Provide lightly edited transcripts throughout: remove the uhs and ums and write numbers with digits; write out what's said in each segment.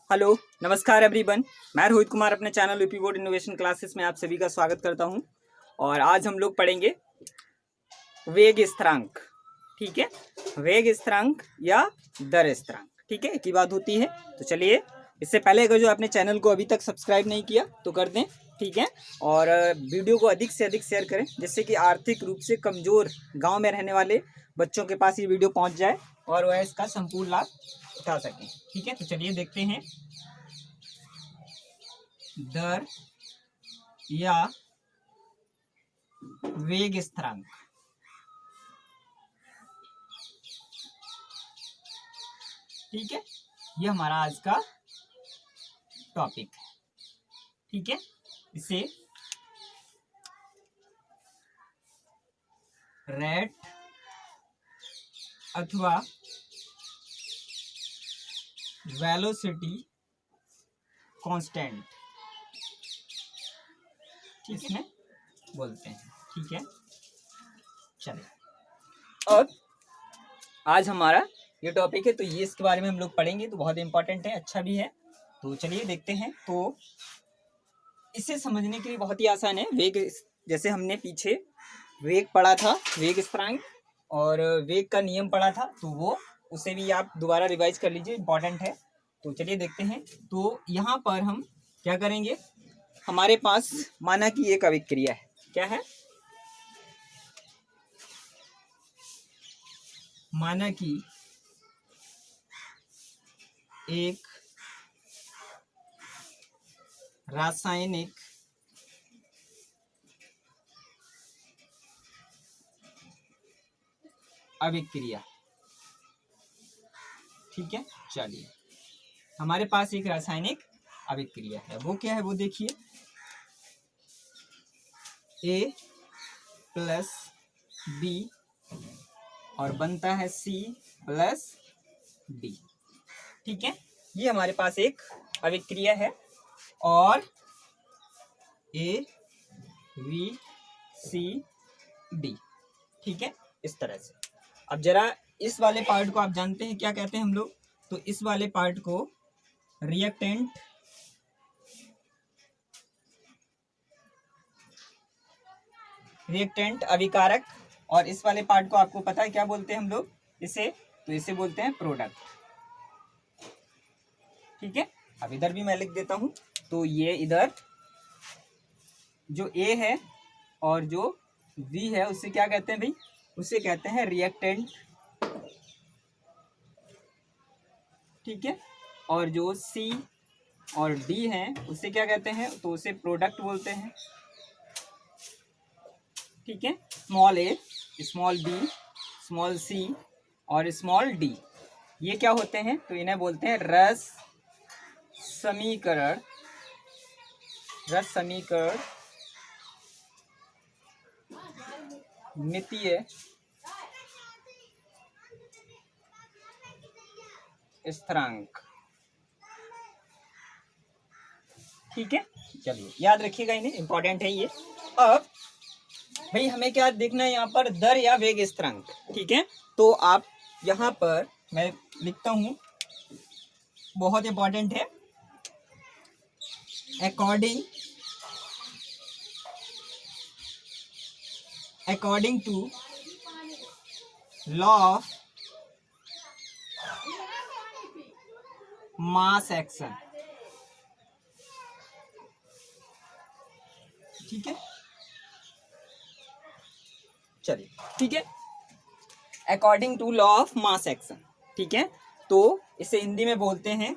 Hello, नमस्कार everyone. मैं रोहित कुमार अपने channel UP board innovation classes में आप सभी का स्वागत करता हूं। और आज हम लोग पढ़ेंगे वेग स्थिरांक। ठीक है, वेग स्थिरांक या दर स्थिरांक। ठीक है, एक ही बात होती है। तो चलिए, इससे पहले अगर जो आपने चैनल को अभी तक सब्सक्राइब नहीं किया तो कर दें। ठीक है, और वीडियो को अधिक से अधिक शेयर करें, जिससे कि आर्थिक रूप से कमज़ोर गाँव में रहने वाले बच्चों के पास ये वीडियो पहुँच जाए और वह इसका संपूर्ण लाभ उठा सकें। ठीक है, तो चलिए देखते हैं दर या वेग स्थिरांक। ठीक है, ये हमारा आज का टॉपिक है। ठीक है, इसे रेट अथवा वेलोसिटी कांस्टेंट इसमें बोलते हैं। ठीक है, चलिए अब आज हमारा ये टॉपिक है, तो ये इसके बारे में हम लोग पढ़ेंगे, तो बहुत इंपॉर्टेंट है, अच्छा भी है। तो चलिए देखते हैं। तो इसे समझने के लिए बहुत ही आसान है। वेग, जैसे हमने पीछे वेग पढ़ा था, वेग स्थिरांक और वेग का नियम पढ़ा था, तो वो उसे भी आप दोबारा रिवाइज कर लीजिए, इंपॉर्टेंट है। तो चलिए देखते हैं। तो यहाँ पर हम क्या करेंगे, हमारे पास माना कि एक अभिक्रिया है। क्या है? माना कि एक रासायनिक अभिक्रिया। ठीक है, चलिए हमारे पास एक रासायनिक अभिक्रिया है। वो क्या है, वो देखिए, A प्लस B और बनता है C प्लस D। ठीक है, ये हमारे पास एक अभिक्रिया है और A V C D। ठीक है, इस तरह से। अब जरा इस वाले पार्ट को आप जानते हैं क्या कहते हैं हम लोग, तो इस वाले पार्ट को रिएक्टेंट अभिकारक, और इस वाले पार्ट को आपको पता है क्या बोलते हैं हम लोग इसे, तो इसे बोलते हैं प्रोडक्ट। ठीक है, अब इधर भी मैं लिख देता हूं। तो ये इधर जो A है और जो V है उसे क्या कहते हैं भाई, उसे कहते हैं रिएक्टेंट। ठीक है, और जो C और D है उसे क्या कहते हैं, तो उसे प्रोडक्ट बोलते हैं। ठीक है, small a, small b, small c और स्मॉल d, ये क्या होते हैं, तो इन्हें बोलते हैं रस समीकरण मितीय स्थिरांक। ठीक है, चलिए याद रखिएगा इन्हें, इंपॉर्टेंट है ये। अब भाई हमें क्या देखना है यहाँ पर, दर या वेग स्थिरांक। ठीक है, तो आप यहाँ पर मैं लिखता हूँ, बहुत इंपॉर्टेंट है, according to law of mass action. ठीक है, चलिए, ठीक है, according to law of mass action. ठीक है, तो इसे हिंदी में बोलते हैं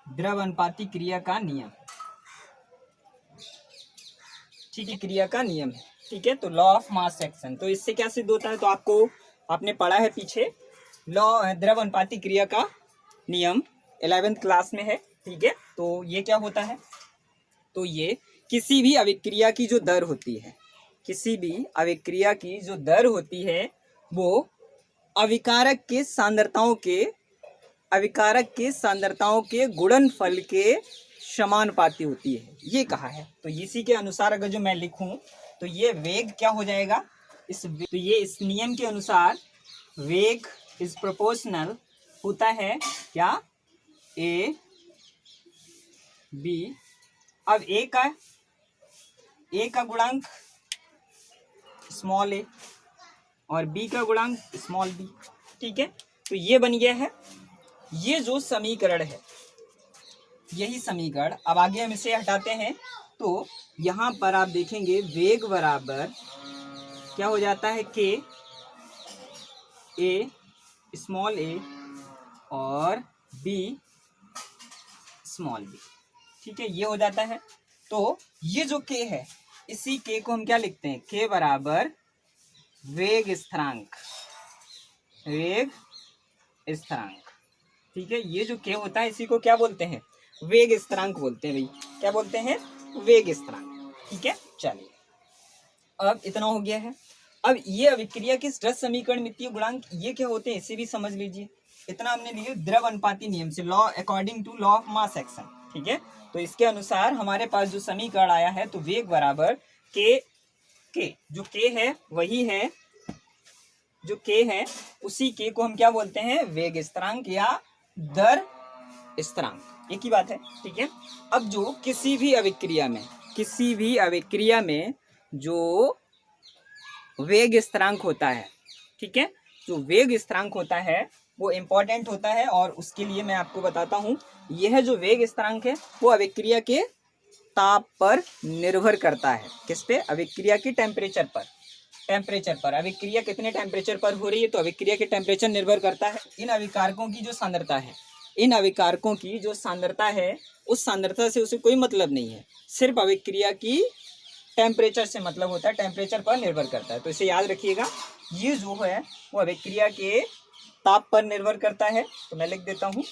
द्रव्यनुपाती क्रिया का नियम। ठीक है, क्रिया का नियम है। ठीक है, तो लॉ ऑफ मास एक्शन, तो इससे क्या सिद्ध होता है, तो आपने पढ़ा है पीछे, लॉ द्रव्यनुपाती क्रिया का नियम 11th क्लास में है। ठीक है, तो ये क्या होता है, तो ये किसी भी अभिक्रिया की जो दर होती है, किसी भी अभिक्रिया की जो दर होती है वो अभिकारक के सांद्रताओं के गुणनफल के समानुपाती होती है, ये कहा है। तो इसी के अनुसार अगर जो मैं लिखूं तो ये वेग क्या हो जाएगा, तो ये इस नियम के अनुसार वेग इज प्रोपोर्शनल होता है क्या, ए बी। अब ए का गुणांक स्मॉल ए और बी का गुणांक स्मॉल बी, ठीक है। तो ये बन गया है ये जो समीकरण है, यही समीकरण। अब आगे हम इसे हटाते हैं तो यहाँ पर आप देखेंगे वेग बराबर क्या हो जाता है, के ए स्मॉल ए और बी स्मॉल बी, ठीक है, ये हो जाता है। तो ये जो के है, इसी के को हम क्या लिखते हैं, के बराबर वेग स्थिरांक, वेग स्थिरांक, ठीक है। ये जो के होता है इसी को क्या बोलते हैं, वेग स्थिरांक बोलते हैं भाई, क्या बोलते हैं, वेग स्थिरांक, ठीक है। चलिए अब इतना हो गया है। अब ये अभिक्रिया के रस समीकरण मितीय गुणांक ये क्या होते हैं इसे भी समझ लीजिए। इतना हमने लिए द्रव अनुपाती नियम से, law according to law of mass action, ठीक है। तो इसके अनुसार हमारे पास जो समीकरण आया है, तो वेग बराबर के जो के है वही है, जो के है उसी के को हम क्या बोलते हैं, वेग स्थिरांक या दर स्थिरांक, एक ही बात है, ठीक है। अब जो किसी भी अभिक्रिया में जो वेग स्थिरांक होता है, ठीक है, जो वेग स्थिरांक होता है वो इम्पोर्टेंट होता है। और उसके लिए मैं आपको बताता हूँ, यह जो वेग स्थिरांक है वो अभिक्रिया के ताप पर निर्भर करता है। किस पे, अभिक्रिया की टेम्परेचर पर। अभिक्रिया कितने टेम्परेचर पर हो रही है, तो अभिक्रिया के टेम्परेचर निर्भर करता है। इन अभिकारकों की जो सांद्रता है, उस सांद्रता से उसे कोई मतलब नहीं है, सिर्फ अभिक्रिया की टेम्परेचर से मतलब होता है, टेम्परेचर पर निर्भर करता है। तो इसे याद रखिएगा, ये जो है वो अभिक्रिया के ताप पर निर्भर करता है। तो मैं लिख देता हूं,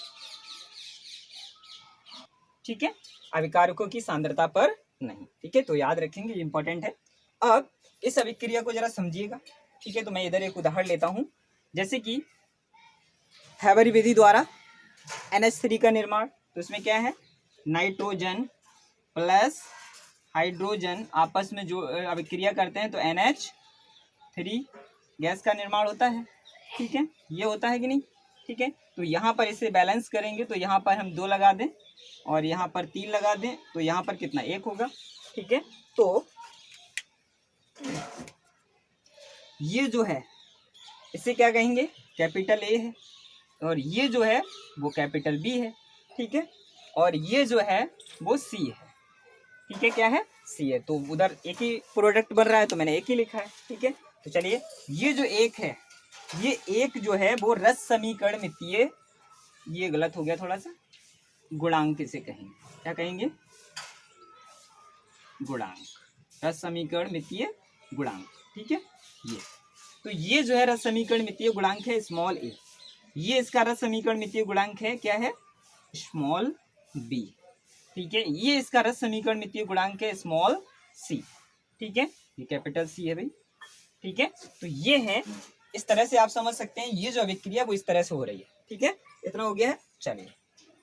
ठीक है, अभिकारकों की सांद्रता पर नहीं, ठीक है। तो याद रखेंगे, ये इंपॉर्टेंट है। अब इस अभिक्रिया को जरा समझिएगा, ठीक है। तो मैं इधर एक उदाहरण लेता हूं, जैसे कि हैबरी विधि द्वारा NH3 का निर्माण। तो इसमें क्या है, नाइट्रोजन प्लस हाइड्रोजन आपस में जो अभिक्रिया करते हैं तो NH3 गैस का निर्माण होता है, ठीक है, ये होता है कि नहीं, ठीक है। तो यहाँ पर इसे बैलेंस करेंगे तो यहाँ पर हम 2 लगा दें और यहाँ पर 3 लगा दें, तो यहाँ पर कितना, 1 होगा, ठीक है। तो ये जो है इसे क्या कहेंगे, कैपिटल ए है, और ये जो है वो कैपिटल बी है, ठीक है, और ये जो है वो सी है, ठीक है, क्या है, सी है। तो उधर एक ही प्रोडक्ट बन रहा है तो मैंने एक ही लिखा है, ठीक है। तो चलिए, ये जो एक है, ये एक जो है वो रस समीकरण मितीय, ये गलत हो गया थोड़ा सा, गुणांक इसे कहेंगे, क्या कहेंगे, गुणांक, रस समीकरण मितीय गुणांक, ठीक है। ये तो ये जो है रस समीकरण मितीय गुणांक है स्मॉल ए, ये इसका रस समीकरण मितीय गुणांक है, क्या है, स्मॉल बी, ठीक है। ये इसका रस समीकरण मितीय गुणांक है स्मॉल सी, ठीक है, ये कैपिटल सी है भाई, ठीक है। तो ये है, इस तरह से आप समझ सकते हैं, ये जो अभिक्रिया वो इस तरह से हो रही है, ठीक है। इतना हो गया है। चलिए,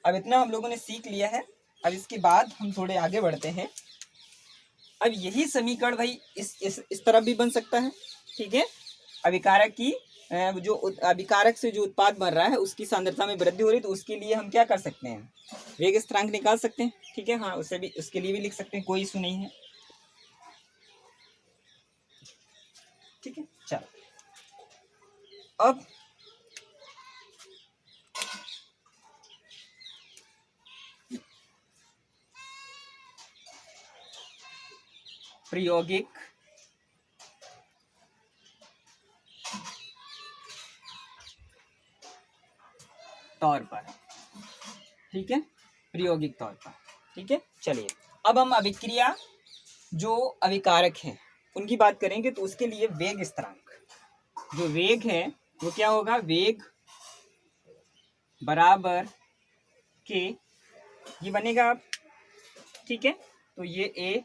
अब इतना हम लोगों ने सीख लिया है। अब इसके बाद हम थोड़े आगे बढ़ते हैं। अब यही समीकरण भाई इस तरफ भी बन सकता है, ठीक है। अभिकारक की जो अभिकारक से जो उत्पाद बन रहा है उसकी सांद्रता में वृद्धि हो रही है, तो उसके लिए हम क्या कर सकते हैं, वेग स्थिरांक निकाल सकते हैं, ठीक है। हाँ, उसे भी, उसके लिए भी लिख सकते हैं, कोई इशू नहीं है, ठीक है। चलो, अब प्रायोगिक तौर पर, ठीक है, प्रायोगिक तौर पर, ठीक है। चलिए, अब हम अभिक्रिया जो अभिकारक हैं उनकी बात करेंगे, तो उसके लिए वेग स्थिरांक, जो वेग है वो क्या होगा, वेग बराबर के, ये बनेगा अब, ठीक है। तो ये ए,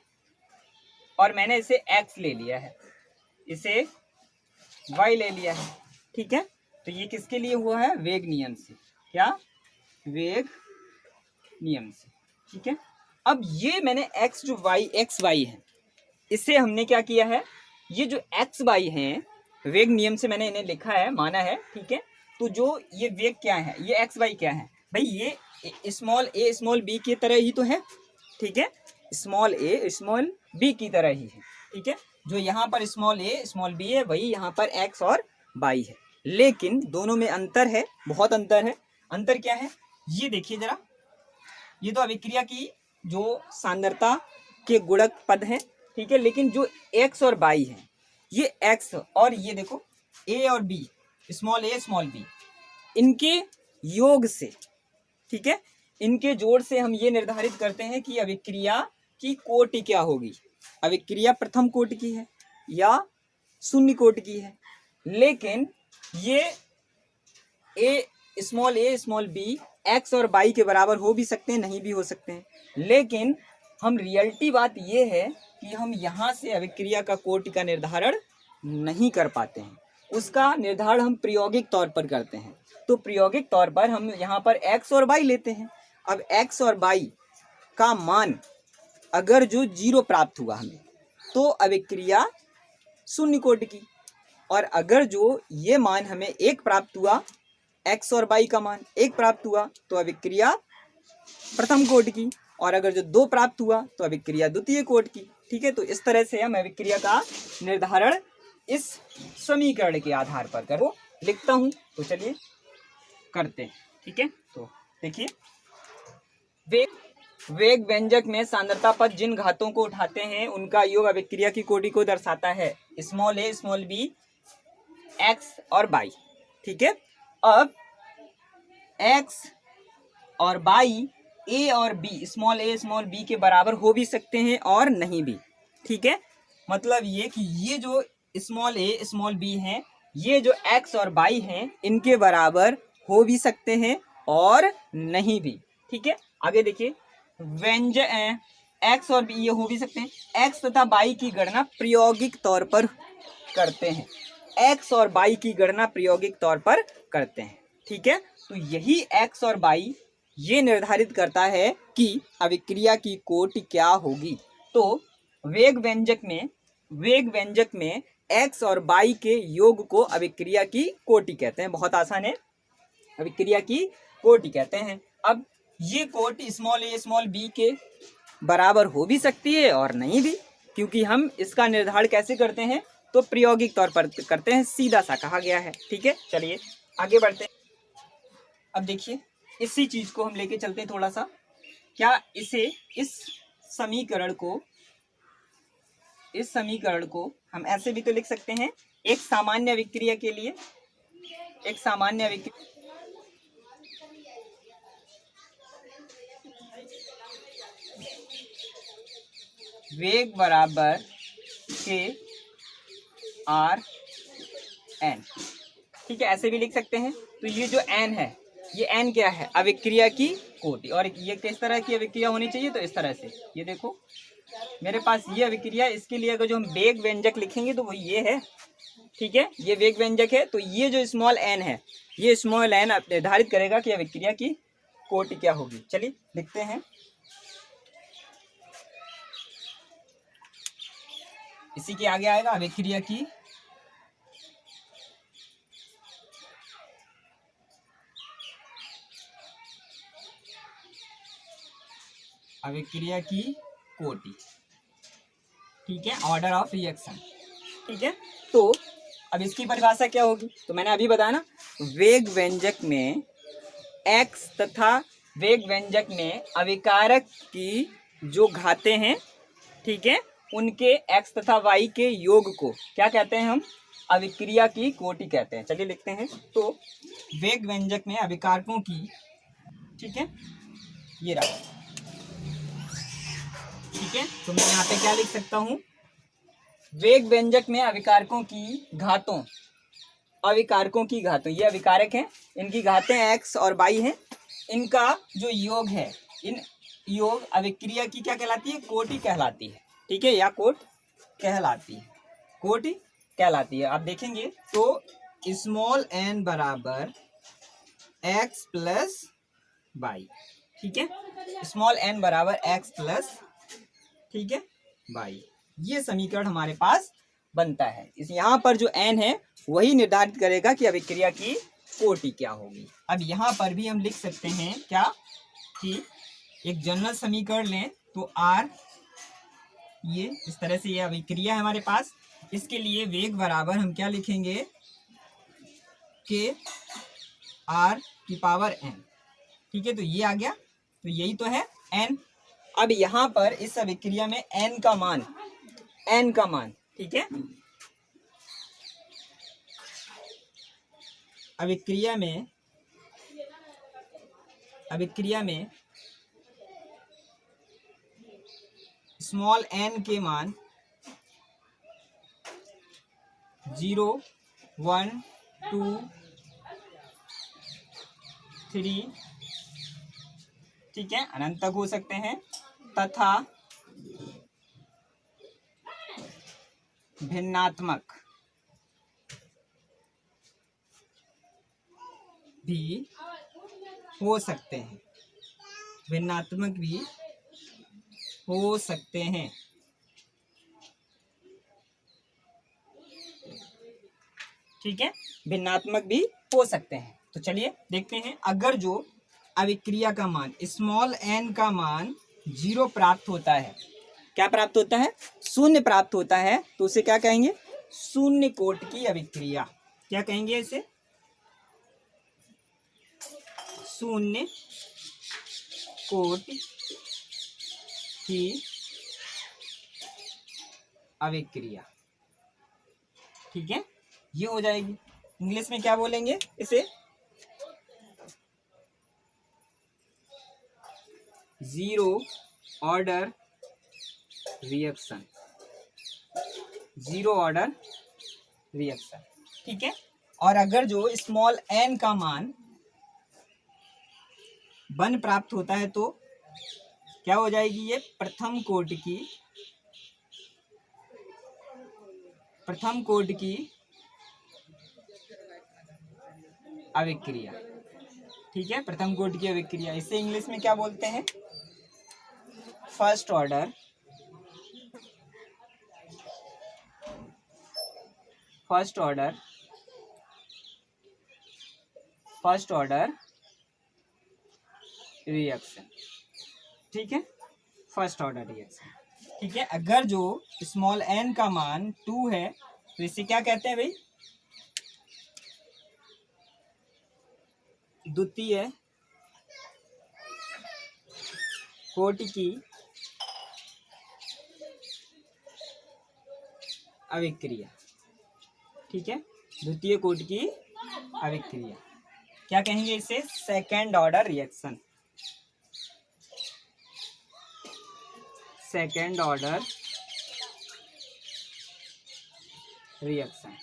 और मैंने इसे एक्स ले लिया है, इसे वाई ले लिया है, ठीक है। तो ये किसके लिए हुआ है, वेग नियम से, क्या, वेग नियम से, ठीक है। अब ये मैंने एक्स जो वाई एक्स वाई है, इसे हमने क्या किया है, ये जो एक्स वाई हैं वेग नियम से मैंने इन्हें लिखा है, माना है, ठीक है। तो जो ये वेग क्या है, ये एक्स वाई क्या है भाई, ये स्मॉल ए स्मॉल बी की तरह ही तो है, ठीक है, स्मॉल ए स्मॉल बी की तरह ही है, ठीक है। जो यहाँ पर स्मॉल ए स्मॉल बी है वही यहाँ पर एक्स और वाई है, लेकिन दोनों में अंतर है, बहुत अंतर है। अंतर क्या है, ये देखिए जरा, ये तो अभिक्रिया की जो सांद्रता के गुणक पद हैं, ठीक है, लेकिन जो एक्स और वाई है, ये एक्स और ये देखो ए और बी, स्मॉल ए स्मॉल बी, इनके योग से, ठीक है, इनके जोड़ से हम ये निर्धारित करते हैं कि अभिक्रिया की कोटि क्या होगी, अभिक्रिया प्रथम कोटि की है या शून्य कोटि की है। लेकिन ये ए स्मॉल बी एक्स और वाई के बराबर हो भी सकते हैं, नहीं भी हो सकते हैं, लेकिन हम रियलिटी बात ये है कि हम यहाँ से अभिक्रिया का कोटि का निर्धारण नहीं कर पाते हैं, उसका निर्धारण हम प्रायोगिक तौर पर करते हैं। तो प्रायोगिक तौर पर हम यहाँ पर एक्स और वाई लेते हैं। अब एक्स और वाई का मान अगर जो 0 प्राप्त हुआ हमें, तो अभिक्रिया शून्य कोटि की, और अगर जो ये मान हमें 1 प्राप्त हुआ, एक्स और वाई का मान 1 प्राप्त हुआ, तो अभिक्रिया प्रथम कोटि की, और अगर जो 2 प्राप्त हुआ तो अभिक्रिया द्वितीय कोटि की, ठीक है। तो इस तरह से हम अभिक्रिया का निर्धारण इस समीकरण के आधार पर करो लिखता हूं। तो चलिए करते हैं, ठीक है। तो देखिए, वेग व्यंजक में सांद्रता पद जिन घातों को उठाते हैं उनका योग अभिक्रिया की कोटि को दर्शाता है, स्मॉल ए स्मॉल बी एक्स और वाई, ठीक है। अब एक्स और वाई ए और बी, स्मॉल ए स्मॉल बी के बराबर हो भी सकते हैं और नहीं भी, ठीक है। मतलब ये कि ये जो स्मॉल ए स्मॉल बी हैं, ये जो एक्स और वाई हैं, इनके बराबर हो भी सकते हैं और नहीं भी, ठीक है। आगे देखिए, व्यंजक एक्स और बी ये हो भी सकते हैं। एक्स तथा वाई की गणना प्रायोगिक तौर पर करते हैं, एक्स और वाई की गणना प्रायोगिक तौर पर करते हैं, ठीक है। तो यही एक्स और वाई ये निर्धारित करता है कि अभिक्रिया की कोटि क्या होगी। तो वेग व्यंजक में एक्स और वाई के योग को अभिक्रिया की कोटि कहते हैं। बहुत आसान है, अभिक्रिया की कोटि कहते हैं। अब ये कोटि स्मॉल ए स्मॉल बी के बराबर हो भी सकती है और नहीं भी, क्योंकि हम इसका निर्धारण कैसे करते हैं, तो प्रायोगिक तौर पर करते हैं, सीधा सा कहा गया है, ठीक है। चलिए आगे बढ़ते हैं। अब देखिए, इसी चीज को हम लेके चलते हैं थोड़ा सा। क्या इस समीकरण को हम ऐसे भी तो लिख सकते हैं, एक सामान्य अभिक्रिया के लिए, एक सामान्य अभिक्रिया वेग बराबर के आर एन, ठीक है, ऐसे भी लिख सकते हैं। तो ये जो एन है, ये एन क्या है, अभिक्रिया की कोटि, और ये किस तरह की अभिक्रिया होनी चाहिए, तो इस तरह से। ये देखो मेरे पास ये अभिक्रिया, इसके लिए अगर जो हम वेग व्यंजक लिखेंगे तो वो ये है, ठीक है, ये वेग व्यंजक है। तो ये जो स्मॉल एन है, ये स्मॉल एन निर्धारित करेगा कि अभिक्रिया की कोटि क्या होगी। चलिए लिखते हैं, इसी के आगे आएगा अभिक्रिया की कोटि, ठीक है, ऑर्डर ऑफ रिएक्शन, ठीक है। तो अब इसकी परिभाषा क्या होगी, तो मैंने अभी बताया ना, वेग व्यंजक में एक्स तथा वेग व्यंजक में अभिकारक की जो घातें हैं, ठीक है, उनके एक्स तथा वाई के योग को क्या कहते हैं, हम अभिक्रिया की कोटि कहते हैं। चलिए लिखते हैं। तो वेग व्यंजक में अभिकारकों की, ठीक है, ये रहा, ठीक है। तो मैं यहाँ पे क्या लिख सकता हूँ, वेग व्यंजक में अभिकारकों की घातों, ये अभिकारक हैं, इनकी घातें एक्स और वाई हैं, इनका जो योग है, इन योग अभिक्रिया की क्या कहलाती है, कोटि कहलाती है, ठीक है, या कोटि कहलाती है। आप देखेंगे तो स्मॉल एन बराबर एक्स प्लस वाई, ठीक है, स्मॉल n बराबर x प्लस, ठीक है, y। ये समीकरण हमारे पास बनता है। इस यहाँ पर जो n है वही निर्धारित करेगा कि अभिक्रिया की कोटि क्या होगी। अब यहाँ पर भी हम लिख सकते हैं क्या कि एक जनरल समीकरण लें तो r, ये इस तरह से ये अभिक्रिया है हमारे पास। इसके लिए वेग बराबर हम क्या लिखेंगे, k r की पावर n, ठीक है। तो ये आ गया, तो यही तो है n। अब यहाँ पर इस अभिक्रिया में n का मान, ठीक है, अभिक्रिया में स्मॉल n के मान 0, 1, 2, 3, ठीक है, अनंत तक हो सकते हैं, तथा भिन्नात्मक भी हो सकते हैं, भिन्नात्मक भी हो सकते हैं, ठीक है, भिन्नात्मक भी हो सकते हैं। तो चलिए देखते हैं, अगर जो अभिक्रिया का मान स्मॉल n का मान 0 प्राप्त होता है, क्या प्राप्त होता है, शून्य प्राप्त होता है, तो उसे क्या कहेंगे, शून्य कोट की अभिक्रिया। क्या कहेंगे इसे, शून्य कोट की अभिक्रिया, ठीक है, ये हो जाएगी। इंग्लिश में क्या बोलेंगे इसे, zero order reaction, zero order reaction, ठीक है। और अगर जो स्मॉल n का मान 1 प्राप्त होता है तो क्या हो जाएगी, ये प्रथम कोटि की अभिक्रिया, ठीक है, प्रथम कोटि की अभिक्रिया। इसे इंग्लिश में क्या बोलते हैं, फर्स्ट ऑर्डर रिएक्शन, ठीक है, फर्स्ट ऑर्डर रिएक्शन, ठीक है। अगर जो स्मॉल n का मान 2 है तो इसे क्या कहते हैं भाई, द्वितीय कोटि की अभिक्रिया, ठीक है, द्वितीय कोटि की अभिक्रिया। क्या कहेंगे इसे, second order reaction, second order reaction,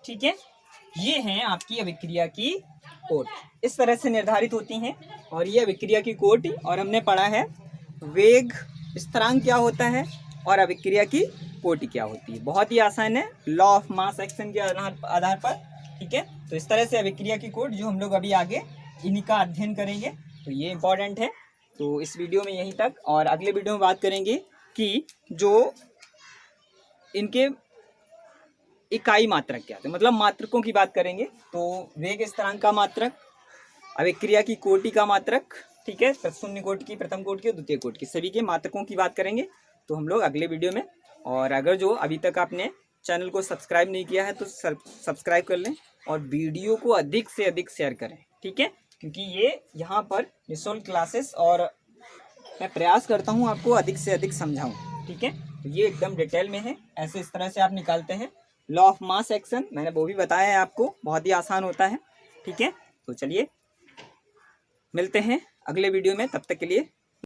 ठीक है। ये हैं आपकी अभिक्रिया की कोट, इस तरह से निर्धारित होती हैं। और ये अभिक्रिया की कोट, और हमने पढ़ा है वेग स्थिरांक क्या होता है और अभिक्रिया की कोटि क्या होती है। बहुत ही आसान है, लॉ ऑफ मास एक्शन के आधार पर, ठीक है। तो इस तरह से अभिक्रिया की कोट जो हम लोग अभी आगे इन्हीं का अध्ययन करेंगे, तो ये इंपॉर्टेंट है। तो इस वीडियो में यहीं तक, और अगले वीडियो में बात करेंगे कि जो इनके इकाई मात्रक क्या थे, मतलब मात्रकों की बात करेंगे। तो वेग स्थिरांक का मात्रक, अभिक्रिया की कोटि का मात्रक, ठीक है, शून्य कोटि की, प्रथम कोटि की, द्वितीय कोटि की, सभी के मात्रकों की बात करेंगे तो हम लोग अगले वीडियो में। और अगर जो अभी तक आपने चैनल को सब्सक्राइब नहीं किया है तो सब्सक्राइब कर लें और वीडियो को अधिक से अधिक शेयर करें, ठीक है, क्योंकि ये यहाँ पर निःशुल्क क्लासेस और मैं प्रयास करता हूँ आपको अधिक से अधिक समझाऊँ, ठीक है। तो ये एकदम डिटेल में है, ऐसे इस तरह से आप निकालते हैं। लॉ ऑफ मास एक्शन मैंने वो भी बताया है आपको, बहुत ही आसान होता है, ठीक है। तो चलिए मिलते हैं अगले वीडियो में, तब तक के लिए